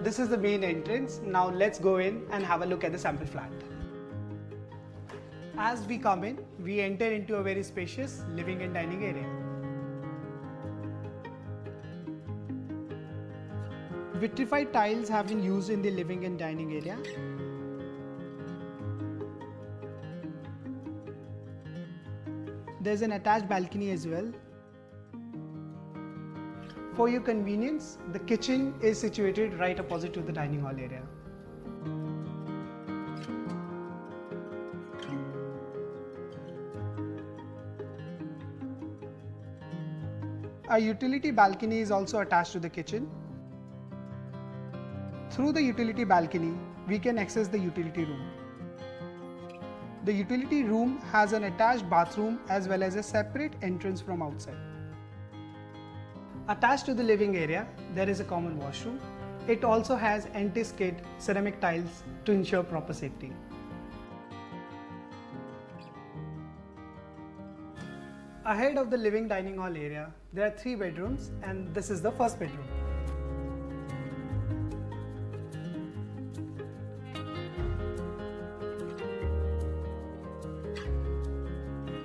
this is the main entrance. Now let's go in and have a look at the sample flat. As we come in, we enter into a very spacious living and dining area. Vitrified tiles have been used in the living and dining area. There's an attached balcony as well. For your convenience, the kitchen is situated right opposite to the dining hall area. A utility balcony is also attached to the kitchen. Through the utility balcony, we can access the utility room. The utility room has an attached bathroom as well as a separate entrance from outside. Attached to the living area, there is a common washroom. It also has anti-skid ceramic tiles to ensure proper safety. Ahead of the living dining hall area, there are 3 bedrooms and this is the first bedroom.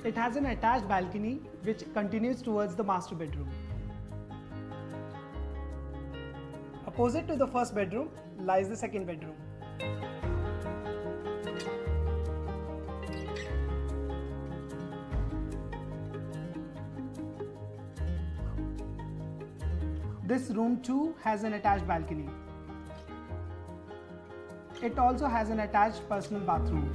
It has an attached balcony which continues towards the master bedroom. Opposite to the first bedroom lies the second bedroom. This room too has an attached balcony. It also has an attached personal bathroom.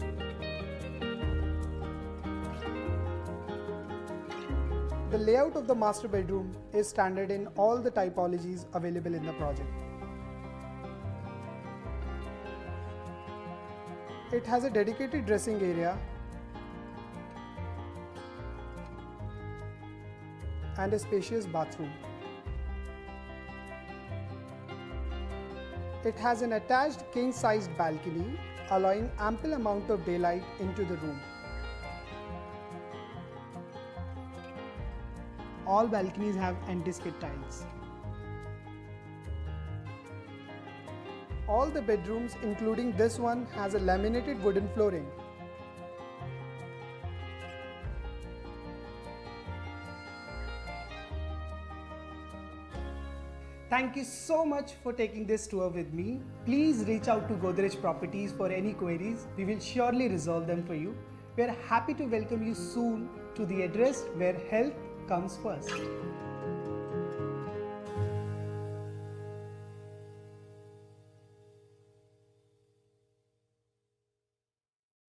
The layout of the master bedroom is standard in all the typologies available in the project. It has a dedicated dressing area and a spacious bathroom. It has an attached king-sized balcony, allowing ample amount of daylight into the room. All balconies have anti-skid tiles. All the bedrooms, including this one, has a laminated wooden flooring. Thank you so much for taking this tour with me. Please reach out to Godrej Properties for any queries. We will surely resolve them for you. We are happy to welcome you soon to the address where health comes first.